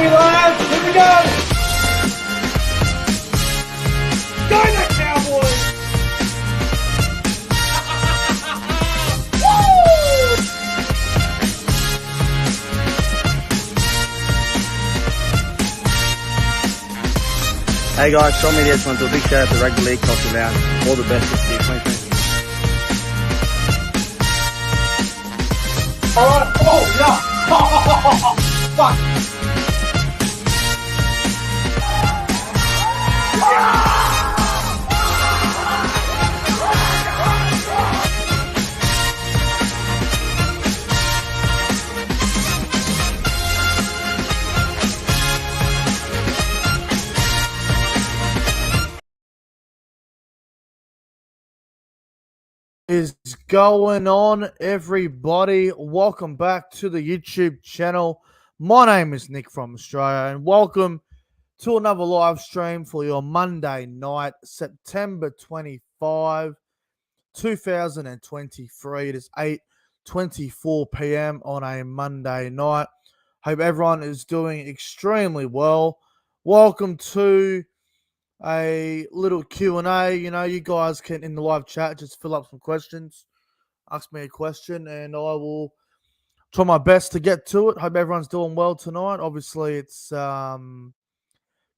me, lads. Here we go. Go the Cowboys. Hey guys, Sean Media just want to do a big shout out to Rugby League Coffee Lounge. All the best this year, 2020. Alright, oh, yeah. Fuck. Is going on, everybody? Welcome back to the YouTube channel. My name is Nick from Australia, and welcome to another live stream for your Monday night, September 25, 2023. It is 8:24 p.m. on a Monday night. Hope everyone is doing extremely well. Welcome to a little Q&A. You know, you guys can, in the live chat, just fill up some questions, ask me a question, and I will try my best to get to it. Hope everyone's doing well tonight. Obviously, it's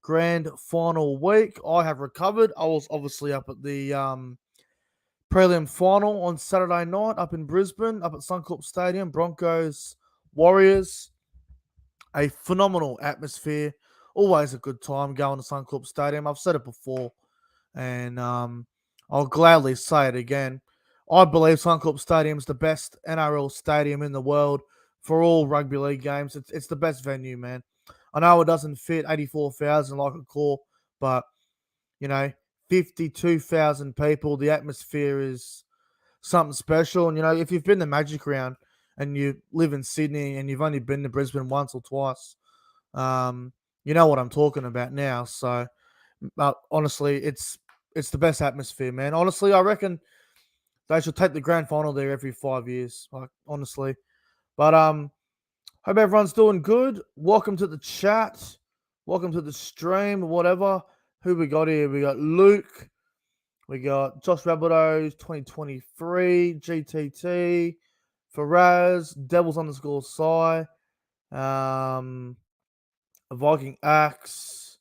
grand final week. I have recovered. I was obviously up at the prelim final on Saturday night up in Brisbane, up at Suncorp Stadium, Broncos, Warriors. A phenomenal atmosphere. Always a good time going to Suncorp Stadium. I've said it before, and I'll gladly say it again. I believe Suncorp Stadium is the best NRL stadium in the world for all rugby league games. It's the best venue, man. I know it doesn't fit 84,000 like a core, but, you know, 52,000 people, the atmosphere is something special. And, you know, if you've been to Magic Round and you live in Sydney and you've only been to Brisbane once or twice, you know what I'm talking about now. So, honestly, it's the best atmosphere, man. Honestly, I reckon they should take the grand final there every 5 years. Like, honestly. But hope everyone's doing good. Welcome to the chat. Welcome to the stream, whatever. Who we got here? We got Luke. We got Josh Rabbitohs 2023, GTT, Faraz, Devils _ Psy, Viking Axe,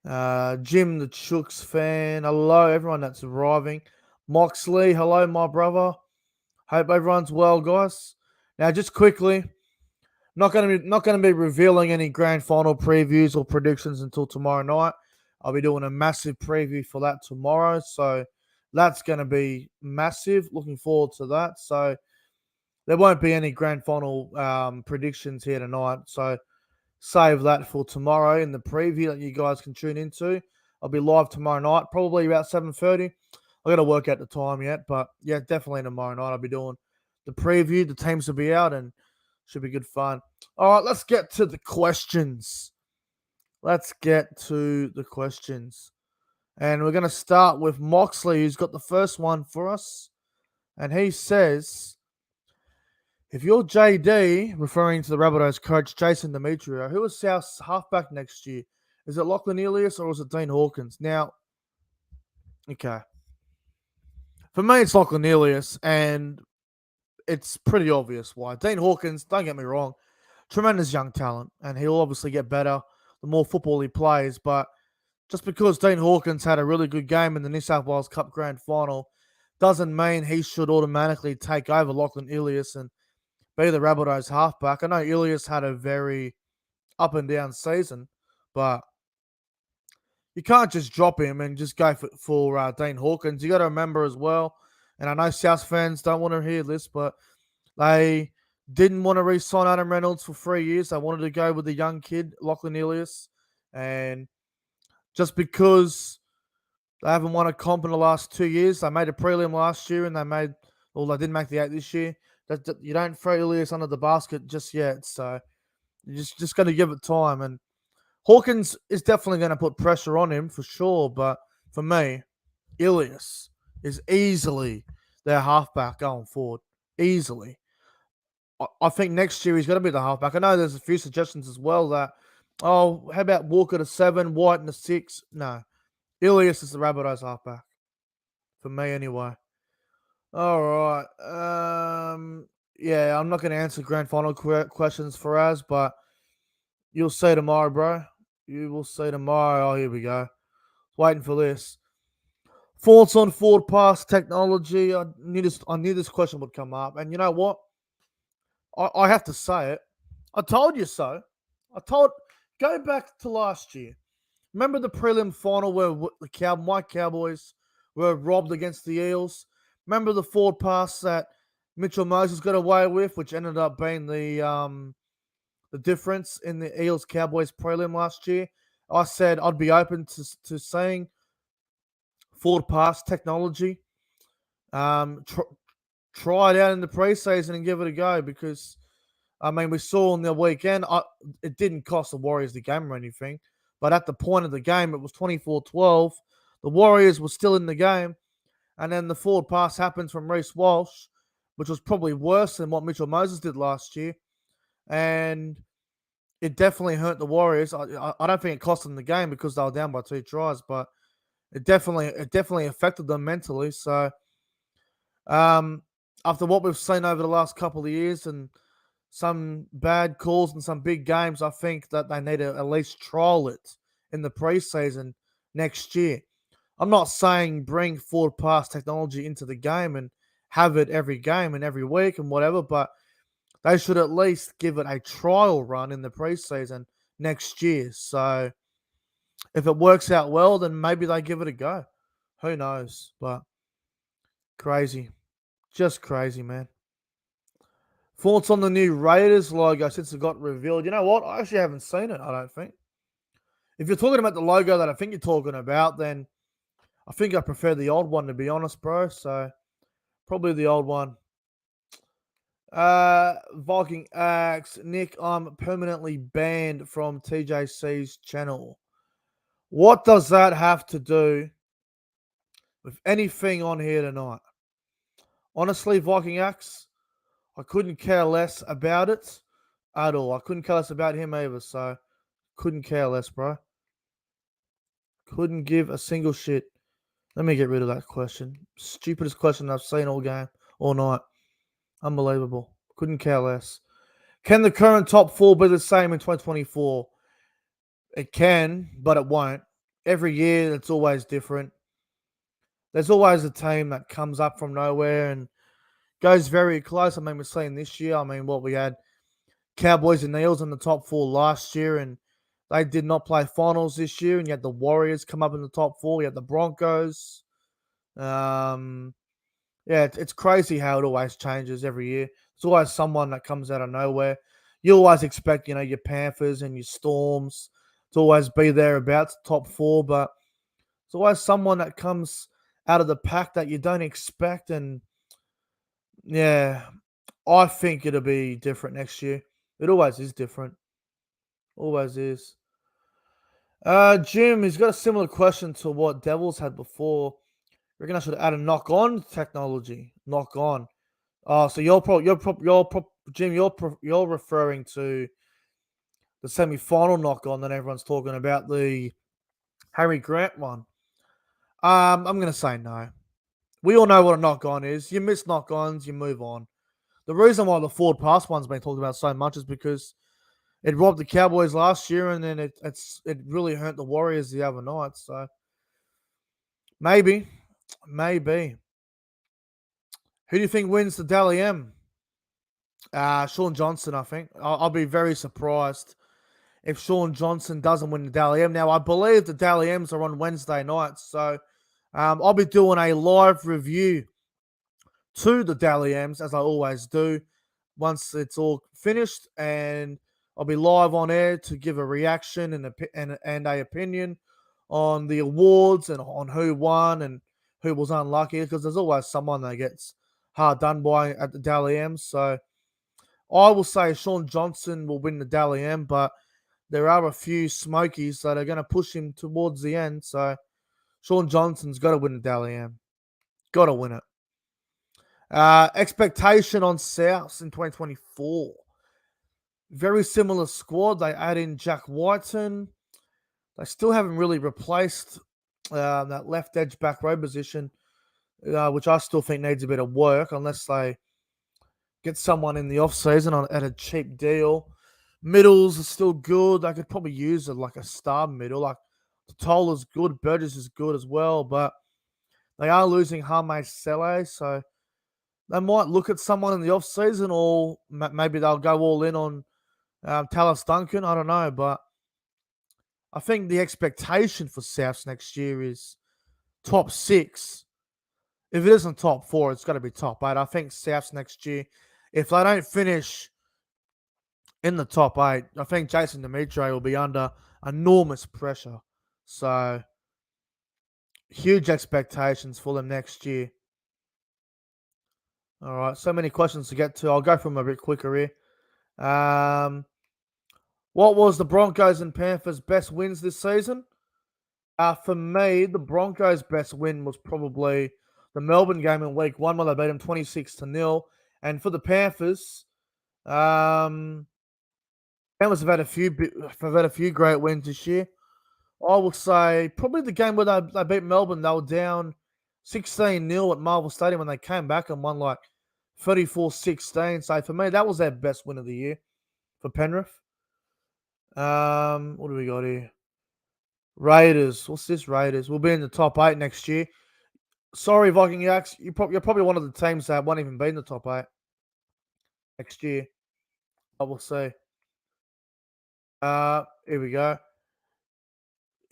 Jim the Chooks fan. Hello, everyone that's arriving. Moxley, hello, my brother. Hope everyone's well, guys. Now, just quickly, not going to be revealing any grand final previews or predictions until tomorrow night. I'll be doing a massive preview for that tomorrow, so that's going to be massive. Looking forward to that. So there won't be any grand final predictions here tonight. So save that for tomorrow in the preview that you guys can tune into. I'll be live tomorrow night, probably about 7:30. I got to work out the time yet, but yeah, definitely tomorrow night I'll be doing the preview. The teams will be out and should be good fun. All right, let's get to the questions. And we're going to start with Moxley, who's got the first one for us. And he says, if you're JD, referring to the Rabbitohs coach Jason Demetrio, who is South's halfback next year? Is it Lachlan Ilias or is it Dean Hawkins? Now, okay. For me, it's Lachlan Ilias, and it's pretty obvious why. Dean Hawkins, don't get me wrong, tremendous young talent, and he'll obviously get better the more football he plays. But just because Dean Hawkins had a really good game in the New South Wales Cup Grand Final doesn't mean he should automatically take over Lachlan Ilias and be the Rabbitohs halfback. I know Ilias had a very up and down season, but you can't just drop him and just go for Dean Hawkins. You got to remember as well, and I know South fans don't want to hear this, but they didn't want to re-sign Adam Reynolds for 3 years. They wanted to go with the young kid, Lachlan Ilias, and just because they haven't won a comp in the last 2 years, they made a prelim last year and they didn't make the 8 this year. You don't throw Ilias under the basket just yet, so you're just going to give it time. And Hawkins is definitely going to put pressure on him for sure, but for me, Ilias is easily their halfback going forward. Easily. I think next year he's going to be the halfback. I know there's a few suggestions as well that Oh, how about Walker to 7, White in the 6? No. Ilias is the Rabbitohs halfback. For me, anyway. All right. Yeah, I'm not going to answer grand final questions for us, but you'll see tomorrow, bro. You will see tomorrow. Oh, here we go. Waiting for this. Thoughts on forward pass technology. I knew this question would come up. And you know what? I have to say it. I told you so. Go back to last year. Remember the prelim final where the White Cowboys were robbed against the Eels? Remember the forward pass that Mitchell Moses got away with, which ended up being the difference in the Eels Cowboys prelim last year? I said I'd be open to seeing forward pass technology. Try it out in the preseason and give it a go because, I mean, we saw on the weekend, it didn't cost the Warriors the game or anything, but at the point of the game, it was 24-12. The Warriors were still in the game, and then the forward pass happens from Reece Walsh, which was probably worse than what Mitchell Moses did last year, and it definitely hurt the Warriors. I don't think it cost them the game because they were down by 2 tries, but it definitely affected them mentally. So, after what we've seen over the last couple of years and some bad calls and some big games, I think that they need to at least trial it in the preseason next year. I'm not saying bring forward pass technology into the game and have it every game and every week and whatever, but they should at least give it a trial run in the preseason next year. So if it works out well, then maybe they give it a go. Who knows? But crazy. Just crazy, man. Thoughts on the new Raiders logo since it got revealed? You know what? I actually haven't seen it, I don't think. If you're talking about the logo that I think you're talking about, then I think I prefer the old one, to be honest, bro. So probably the old one. Viking Axe. Nick, I'm permanently banned from TJC's channel. What does that have to do with anything on here tonight? Honestly, Viking Axe, I couldn't care less about it at all. I couldn't care less about him either, so couldn't care less, bro. Couldn't give a single shit. Let me get rid of that question. Stupidest question I've seen all game, all night. Unbelievable. Couldn't care less. Can the current top 4 be the same in 2024? It can, but it won't. Every year, it's always different. There's always a team that comes up from nowhere and goes very close. I mean, we're seeing this year. I mean, what we had Cowboys and Eels in the top 4 last year, and they did not play finals this year. And you had the Warriors come up in the top 4. You had the Broncos. Yeah, it's crazy how it always changes every year. There's always someone that comes out of nowhere. You always expect, your Panthers and your Storms to always be there about top 4, but there's always someone that comes out of the pack that you don't expect. And yeah, I think it'll be different next year. It always is different. Always is. Jim, he's got a similar question to what Devils had before. You reckon I should add a knock-on technology? Knock-on. Oh, so Jim, you're referring to the semi-final knock-on that everyone's talking about, the Harry Grant one. I'm gonna say no. We all know what a knock-on is. You miss knock-ons, you move on. The reason why the forward pass one's been talked about so much is because it robbed the Cowboys last year, and then it really hurt the Warriors the other night. So maybe. Who do you think wins the Dally M? Sean Johnson, I think. I'll be very surprised if Sean Johnson doesn't win the Dally M. Now, I believe the Dally M's are on Wednesday nights, so I'll be doing a live review to the Dally M's, as I always do, once it's all finished, and I'll be live on air to give a reaction and a opinion on the awards and on who won and who was unlucky, because there's always someone that gets hard done by at the Dally M. So I will say Sean Johnson will win the Dally M, but there are a few smokies that are going to push him towards the end. So Sean Johnson's got to win the Dally M. Got to win it. Expectation on Souths in 2024. Very similar squad. They add in Jack Whiten. They still haven't really replaced that left edge back row position, which I still think needs a bit of work unless they get someone in the off season at a cheap deal. Middles are still good. They could probably use like a star middle. Like Totola's good, Burgess is good as well, but they are losing Hame Sele, so they might look at someone in the off season, or maybe they'll go all in on Tallis Duncan. I don't know, but I think the expectation for Souths next year is top 6. If it isn't top 4, it's got to be top 8. I think Souths next year, if they don't finish in the top 8, I think Jason Dimitri will be under enormous pressure. So, huge expectations for them next year. All right, so many questions to get to. I'll go from a bit quicker here. What was the Broncos and Panthers' best wins this season? For me, the Broncos' best win was probably the Melbourne game in week 1 where they beat them 26-0. And for the Panthers, Panthers have had a few great wins this year. I will say probably the game where they beat Melbourne. They were down 16-0 at Marvel Stadium when they came back and won like 34-16. So for me, that was their best win of the year for Penrith. What do we got here? Raiders. What's this, Raiders? We'll be in the top 8 next year. Sorry, Viking Yaks. You're probably one of the teams that won't even be in the top 8 next year. I will see. Here we go.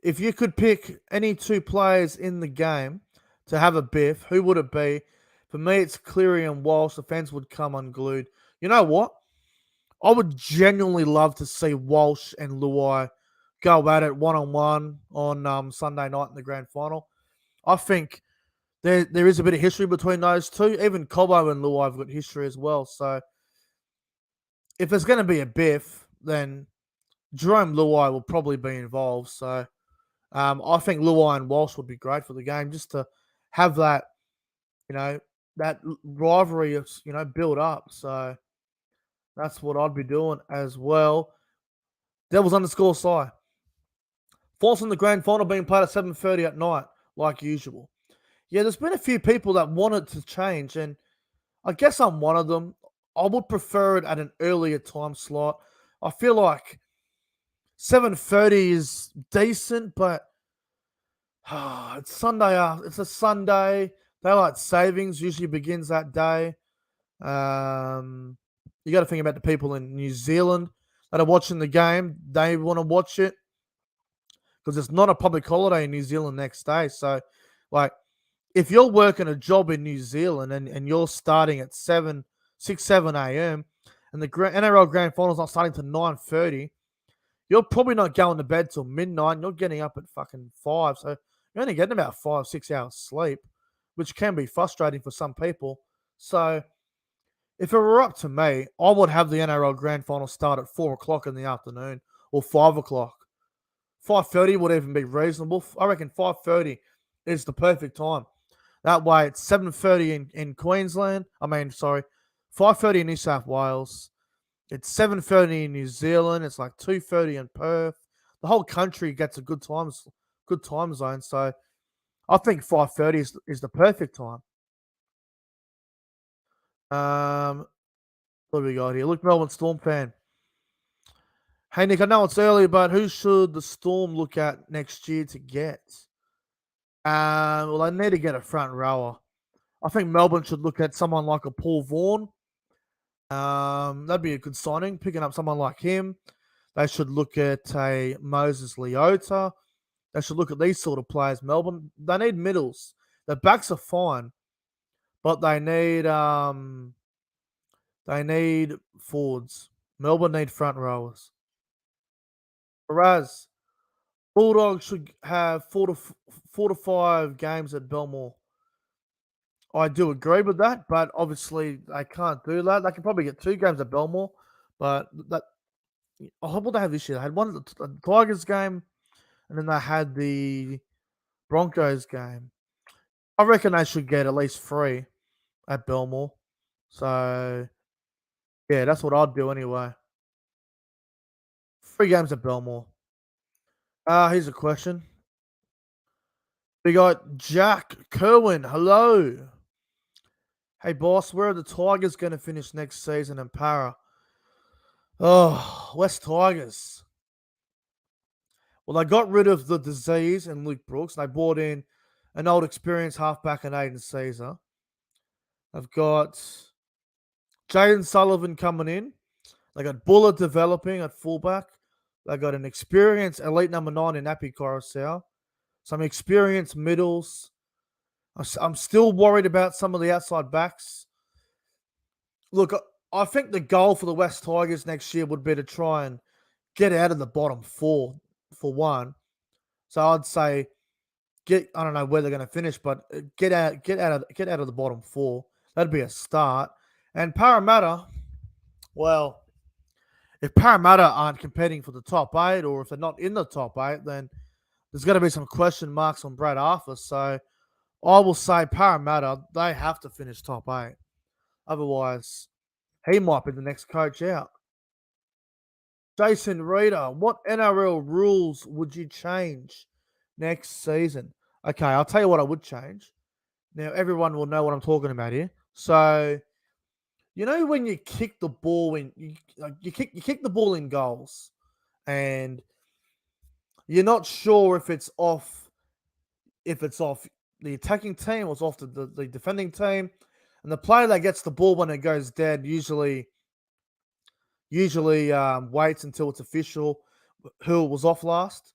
If you could pick any 2 players in the game to have a biff, who would it be? For me, it's Cleary and Walsh. The fence would come unglued. You know what? I would genuinely love to see Walsh and Luai go at it one-on-one on Sunday night in the grand final. I think there is a bit of history between those two. Even Cobbo and Luai have got history as well. So if there's going to be a biff, then Jerome Luai will probably be involved. So I think Luai and Walsh would be great for the game, just to have that, that rivalry, build up. So that's what I'd be doing as well. Devils underscore Sai. Forcing the grand final being played at 7:30 at night, like usual. Yeah, there's been a few people that want it to change, and I guess I'm one of them. I would prefer it at an earlier time slot. I feel like 7:30 is decent, but it's Sunday. It's a Sunday. Daylight savings usually begins that day. You got to think about the people in New Zealand that are watching the game. They want to watch it because it's not a public holiday in New Zealand next day. So, like, if you're working a job in New Zealand and you're starting at 7 a.m. and the NRL Grand Final's not starting to 9:30, you're probably not going to bed till midnight. And you're getting up at fucking 5. So you're only getting about 5-6 hours sleep, which can be frustrating for some people. So if it were up to me, I would have the NRL Grand Final start at 4 o'clock in the afternoon or 5 o'clock. 5:30 would even be reasonable. I reckon 5:30 is the perfect time. That way, it's 7:30 in Queensland. 5:30 in New South Wales. It's 7:30 in New Zealand. It's like 2:30 in Perth. The whole country gets a good time zone. So I think 5:30 is the perfect time. What do we got here? Look, Melbourne Storm fan. Hey, Nick, I know it's early, but who should the Storm look at next year to get? Well, they need to get a front rower. I think Melbourne should look at someone like a Paul Vaughan. That'd be a good signing, picking up someone like him. They should look at a Moses Leota. They should look at these sort of players. Melbourne, they need middles. The backs are fine, but they need forwards. Melbourne need front rowers. Whereas Bulldogs should have 4 to 5 games at Belmore. I do agree with that, but obviously they can't do that. They can probably get 2 games at Belmore, but that. Oh, what they have this year? They had one at the Tigers game, and then they had the Broncos game. I reckon they should get at least 3 at Belmore. So, yeah, that's what I'd do anyway. 3 games at Belmore. Here's a question. We got Jack Kerwin. Hello. Hey, boss, where are the Tigers going to finish next season in Para? Oh, West Tigers. Well, they got rid of the disease and Luke Brooks. They brought in an old experienced halfback and Aiden Caesar. They've got Jaden Sullivan coming in. They got Buller developing at fullback. They got an experienced elite number 9 in Appy Coruscant. Some experienced middles. I'm still worried about some of the outside backs. Look, I think the goal for the West Tigers next year would be to try and get out of the bottom 4 for one. So I'd say I don't know where they're going to finish, but get out of the bottom 4. That'd be a start. And Parramatta, well, if Parramatta aren't competing for the top 8, or if they're not in the top 8, then there's going to be some question marks on Brad Arthur. So I will say Parramatta, they have to finish top 8. Otherwise, he might be the next coach out. Jason Reader, what NRL rules would you change next season? Okay, I'll tell you what I would change. Now, everyone will know what I'm talking about here. So, you know when you kick the ball in, you kick the ball in goals, and you're not sure if it's off the attacking team or it's off the defending team, and the player that gets the ball when it goes dead usually waits until it's official who was off last.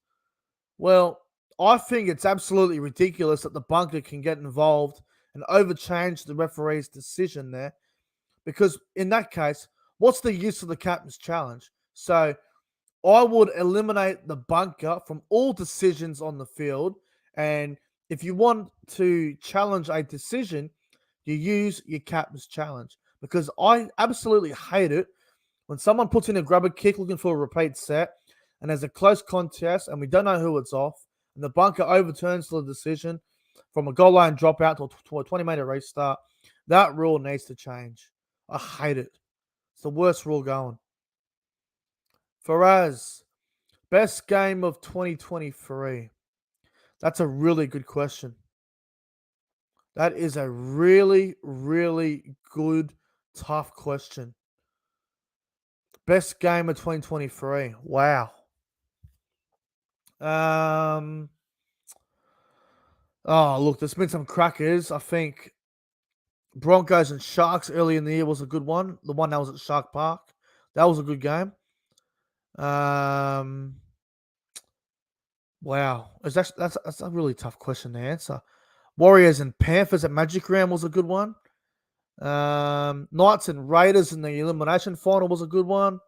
Well, I think it's absolutely ridiculous that the bunker can get involved and overchange the referee's decision there, because in that case, what's the use of the captain's challenge? So I would eliminate the bunker from all decisions on the field, and if you want to challenge a decision, you use your captain's challenge, because I absolutely hate it when someone puts in a grubber kick looking for a repeat set and there's a close contest and we don't know who it's off, and the bunker overturns the decision from a goal line dropout to a 20-meter restart. That rule needs to change. I hate it. It's the worst rule going. Faraz, best game of 2023. That's a really good question. That is a really, really good, tough question. Best game of 2023. Wow. Oh, look, there's been some crackers. I think Broncos and Sharks early in the year was a good one. The one that was at Shark Park. That was a good game. Wow. That's a really tough question to answer. Warriors and Panthers at Magic Round was a good one. Knights and Raiders in the elimination final was a good one.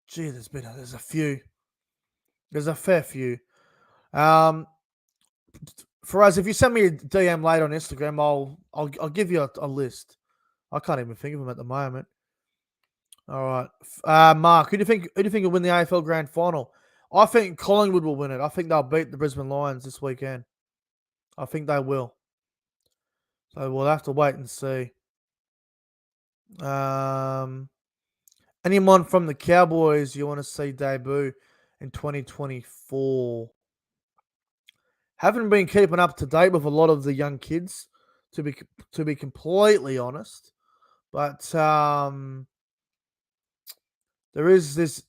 Gee, there's a few. There's a fair few. For us, if you send me a DM later on Instagram, I'll give you a list. I can't even think of them at the moment. All right, Mark, who do you think will win the AFL Grand Final? I think Collingwood will win it. I think they'll beat the Brisbane Lions this weekend. I think they will. So we'll have to wait and see. Anyone from the Cowboys you want to see debut in 2024? Haven't been keeping up to date with a lot of the young kids, to be completely honest. But there is this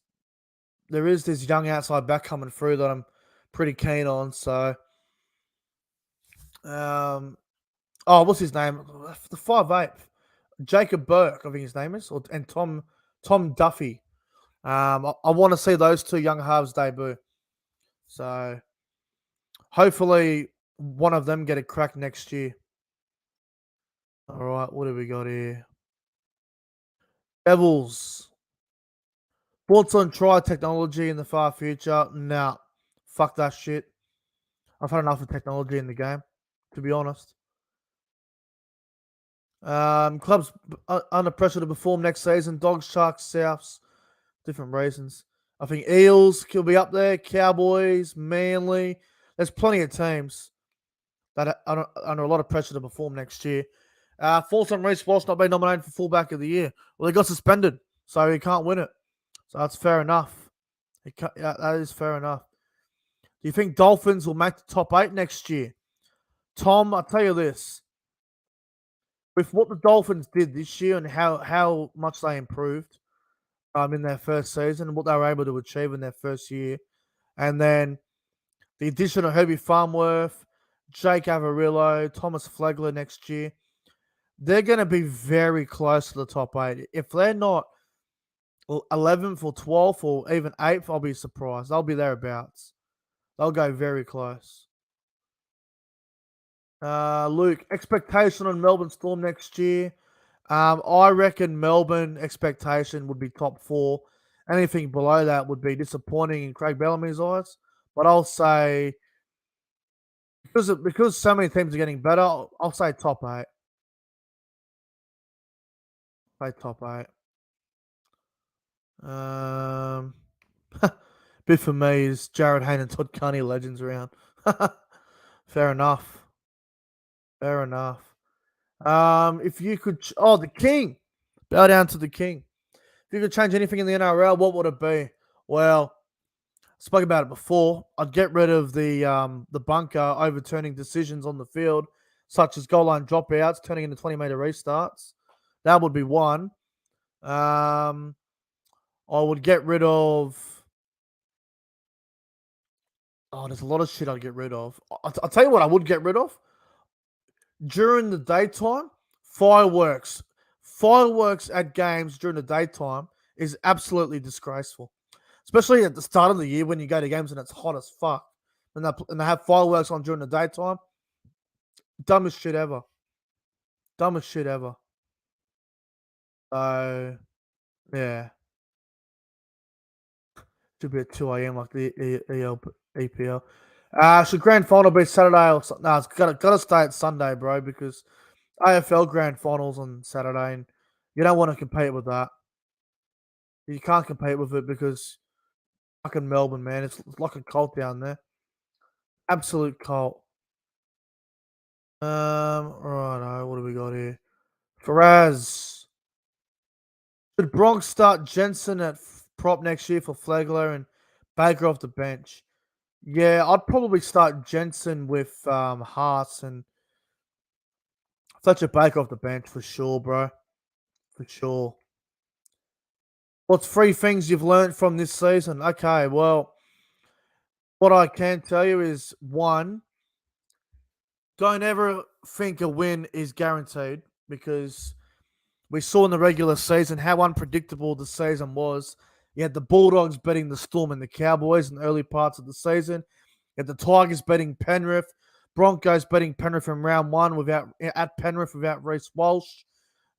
young outside back coming through that I'm pretty keen on. So, what's his name? The 5'8", Jacob Burke, I think his name is, and Tom Duffy. I want to see those two young halves debut. So hopefully one of them get a crack next year. All right, what have we got here? Devils. Thoughts on try technology in the far future? Nah, fuck that shit. I've had enough of technology in the game, to be honest. Clubs under pressure to perform next season. Dogs, Sharks, Souths. Different reasons. I think Eels could be up there. Cowboys, Manly. There's plenty of teams that are under a lot of pressure to perform next year. Thoughts on Reece Walsh not being nominated for fullback of the year? Well, he got suspended, so he can't win it. So that's fair enough. Yeah, that is fair enough. Do you think Dolphins will make the top 8 next year? Tom, I'll tell you this. With what the Dolphins did this year and how much they improved in their first season and what they were able to achieve in their first year, and then the addition of Herbie Farmworth, Jake Avarillo, Thomas Flegler next year, they're going to be very close to the top 8. If they're not 11th or 12th or even 8th, I'll be surprised. They'll be thereabouts. They'll go very close. Luke, expectation on Melbourne Storm next year. I reckon Melbourne expectation would be top 4. Anything below that would be disappointing in Craig Bellamy's eyes. But I'll say because so many teams are getting better, I'll say top 8. Say top 8. Bit for me is Jared Hayne and Todd Carney legends round. Fair enough. Fair enough. If you could, the King, bow down to the King. If you could change anything in the NRL, what would it be? Well, I spoke about it before. I'd get rid of the bunker overturning decisions on the field, such as goal line dropouts, turning into 20-meter restarts. That would be one. I would get rid of. Oh, there's a lot of shit I'd get rid of. I'll tell you what I would get rid of. During the daytime, fireworks. Fireworks at games during the daytime is absolutely disgraceful. Especially at the start of the year when you go to games and it's hot as fuck. And they have fireworks on during the daytime. Dumbest shit ever. Dumbest shit ever. So, yeah. Should be at 2 a.m. like the EPL. Should grand final be Saturday or something? No, it's gotta stay at Sunday, bro, because AFL grand finals on Saturday, and you don't want to compete with that. You can't compete with it because fucking Melbourne, man, it's like a cult down there. Absolute cult. Righto, what do we got here? Faraz. Should Bronx start Jensen at prop next year for Flegler and Baker off the bench? Yeah, I'd probably start Jensen with Haas and Fletcher Baker off the bench for sure, bro. For sure. What's 3 things you've learned from this season? Okay, well, what I can tell you is 1, don't ever think a win is guaranteed because we saw in the regular season how unpredictable the season was. You had the Bulldogs beating the Storm and the Cowboys in the early parts of the season. You had the Tigers beating Penrith. Broncos beating Penrith in round 1 at Penrith without Reece Walsh.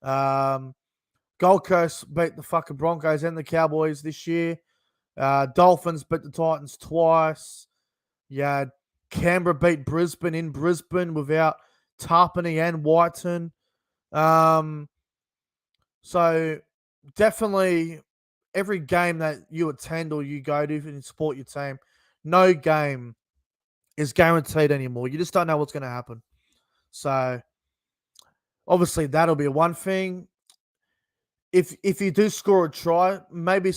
Gold Coast beat the fucking Broncos and the Cowboys this year. Dolphins beat the Titans twice. You had Canberra beat Brisbane in Brisbane without Tarpany and Whiten. So definitely every game that you attend or you go to and support your team, no game is guaranteed anymore. You just don't know what's going to happen. So obviously that'll be one thing. If you do score a try, maybe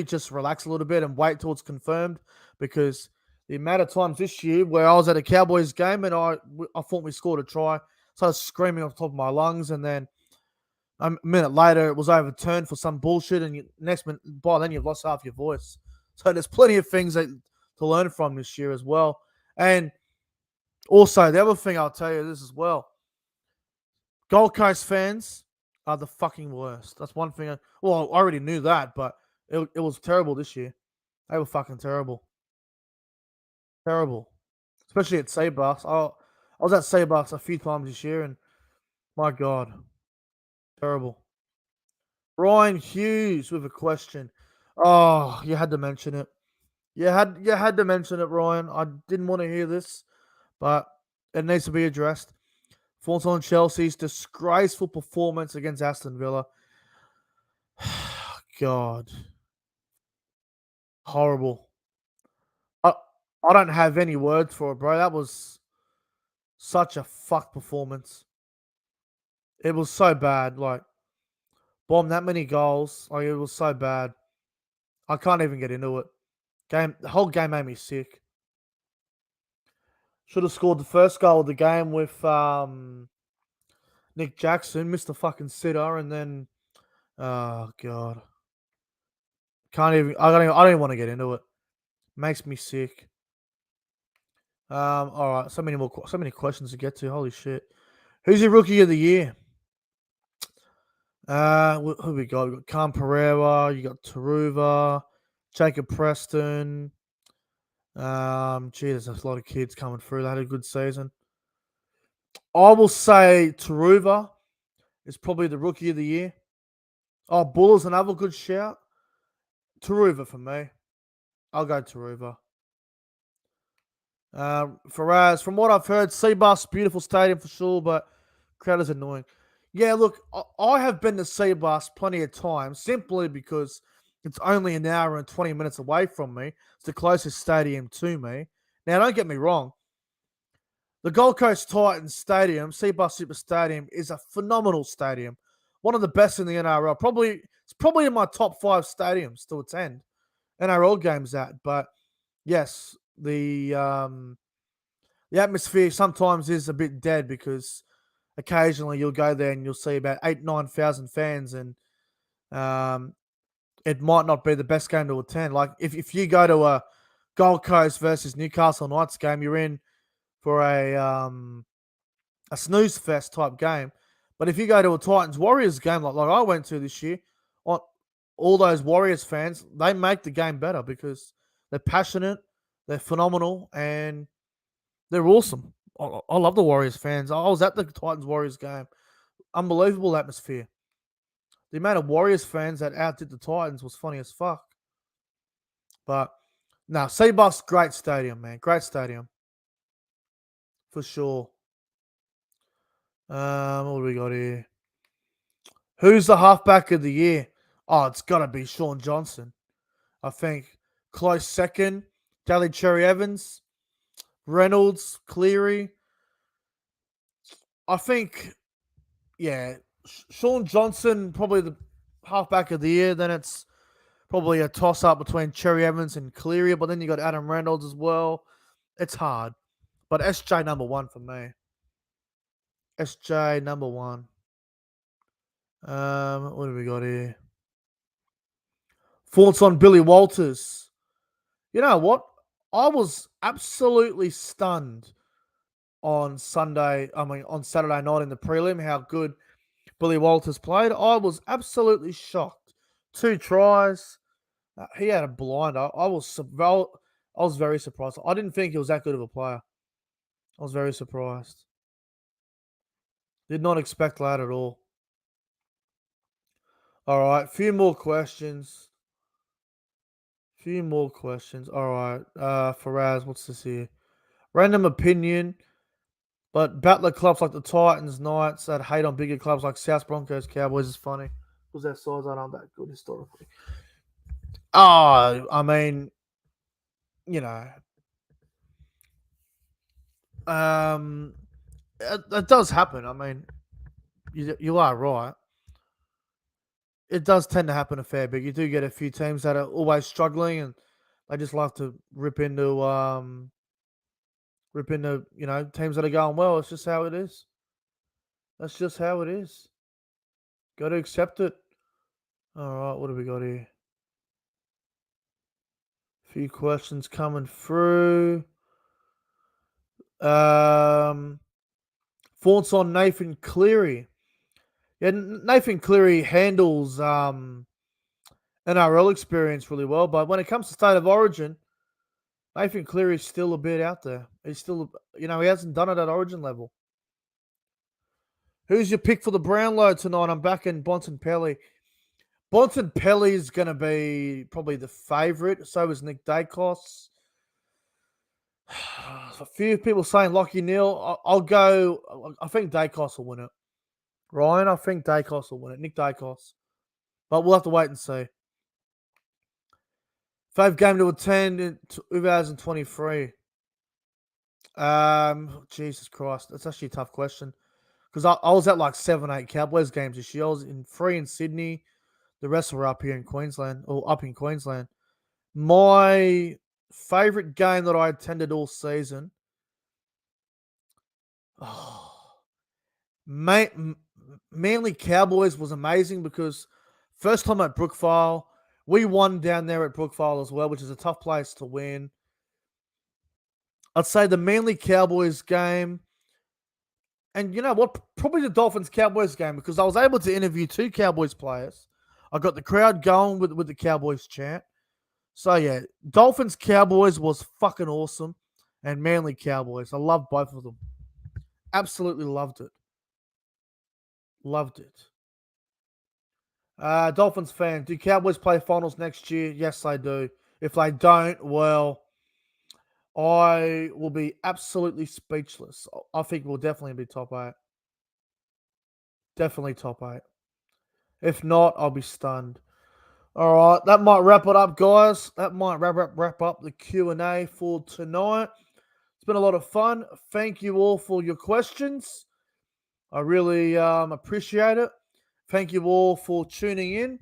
just relax a little bit and wait till it's confirmed, because the amount of times this year where I was at a Cowboys game and I thought we scored a try, so I was screaming off the top of my lungs, and then a minute later it was overturned for some bullshit, and next minute, by then you've lost half your voice. So there's plenty of things to learn from this year as well. And also the other thing I'll tell you this as well: Gold Coast fans are the fucking worst. That's one thing. I already knew that, but it was terrible this year. They were fucking terrible. Terrible. Especially at Seabucks. I was at Seabucks a few times this year, and my God. Terrible. Ryan Hughes with a question. Oh, you had to mention it. You had to mention it, Ryan. I didn't want to hear this, but it needs to be addressed. Thoughts on Chelsea's disgraceful performance against Aston Villa. God. Horrible. I don't have any words for it, bro. That was such a fuck performance. It was so bad. Like, bombed that many goals. Like, it was so bad. I can't even get into it. The whole game made me sick. Should have scored the first goal of the game with Nick Jackson, missed the fucking sitter, and then oh god, can't even. I don't even want to get into it. Makes me sick. All right, so many questions to get to. Holy shit! Who's your rookie of the year? Who we got? We got Cam Pereira. You got Taruva, Jacob Preston. There's a lot of kids coming through. They had a good season. I will say Taruva is probably the rookie of the year. Oh, Buller's another good shout. Taruva for me. I'll go Taruva. Faraz, from what I've heard, Seabus, beautiful stadium for sure, but crowd is annoying. Yeah, look, I have been to Seabus plenty of times simply because it's only an hour and 20 minutes away from me. It's the closest stadium to me. Now, don't get me wrong. The Gold Coast Titans Stadium, Seabus Super Stadium, is a phenomenal stadium. One of the best in the NRL. It's probably in my top 5 stadiums to attend NRL games at. But yes, the atmosphere sometimes is a bit dead because occasionally you'll go there and you'll see about 9,000 fans, and it might not be the best game to attend. Like if you go to a Gold Coast versus Newcastle Knights game, you're in for a snooze fest type game. But if you go to a Titans Warriors game like I went to this year, all those Warriors fans, they make the game better because they're passionate, they're phenomenal, and they're awesome. I love the Warriors fans. I was at the Titans Warriors game. Unbelievable atmosphere. The amount of Warriors fans that outdid the Titans was funny as fuck. But no, Seabus, great stadium, man. Great stadium. For sure. What do we got here? Who's the halfback of the year? Oh, it's got to be Sean Johnson. I think close second, Daly Cherry Evans, Reynolds, Cleary. I think, yeah, Sean Johnson, probably the halfback of the year. Then it's probably a toss-up between Cherry Evans and Cleary, but then you got Adam Reynolds as well. It's hard. But SJ number 1 for me. SJ number 1. What do we got here? Thoughts on Billy Walters? You know what? I was absolutely stunned on Saturday night in the prelim, how good Billy Walters played. I was absolutely shocked. 2 tries. He had a blinder. I was very surprised. I didn't think he was that good of a player. I was very surprised. Did not expect that at all. All right, few more questions. All right, Faraz, what's this here? Random opinion, but battler clubs like the Titans, Knights that hate on bigger clubs like South Broncos, Cowboys is funny because their sides aren't that good historically. Oh, I mean, you know, it does happen. I mean, you are right. It does tend to happen a fair bit. You do get a few teams that are always struggling, and they just love to rip into teams that are going well. It's just how it is. That's just how it is. Got to accept it. All right, what do we got here? A few questions coming through. Thoughts on Nathan Cleary? Yeah, Nathan Cleary handles NRL experience really well, but when it comes to State of Origin, Nathan Cleary is still a bit out there. He's still, he hasn't done it at Origin level. Who's your pick for the Brownlow tonight? I'm backing Bontempelli. Bontempelli is going to be probably the favourite. So is Nick Dacos. A few people saying Lachie Neale. I'll go. I think Dacos will win it. Ryan, I think Dacos will win it. Nick Dacos. But we'll have to wait and see. 5 game to attend in 2023. Jesus Christ. That's actually a tough question. Because I was at like 7, 8 Cowboys games this year. I was in 3 in Sydney. The rest were up here in Queensland, or up in Queensland. My favorite game that I attended all season. Oh, Manly Cowboys was amazing because first time at Brookvale, we won down there at Brookvale as well, which is a tough place to win. I'd say the Manly Cowboys game, and you know what? Probably the Dolphins Cowboys game because I was able to interview 2 Cowboys players. I got the crowd going with the Cowboys chant. So yeah, Dolphins Cowboys was fucking awesome, and Manly Cowboys. I loved both of them. Absolutely loved it. Loved it. Dolphins fan, do Cowboys play finals next year? Yes, they do. If they don't, well, I will be absolutely speechless. I think we'll definitely be top 8. Definitely top 8. If not, I'll be stunned. All right, that might wrap it up, guys. That might wrap up the Q&A for tonight. It's been a lot of fun. Thank you all for your questions. I really appreciate it. Thank you all for tuning in.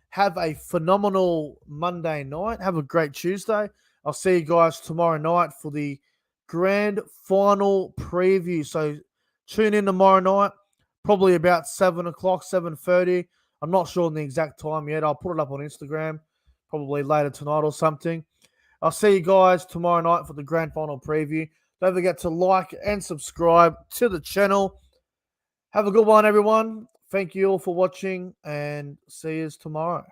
Have a phenomenal Monday night. Have a great Tuesday. I'll see you guys tomorrow night for the grand final preview. So tune in tomorrow night, probably about 7 o'clock, 7:30. I'm not sure on the exact time yet. I'll put it up on Instagram, probably later tonight or something. I'll see you guys tomorrow night for the grand final preview. Don't forget to like and subscribe to the channel. Have a good one, everyone. Thank you all for watching, and see you tomorrow.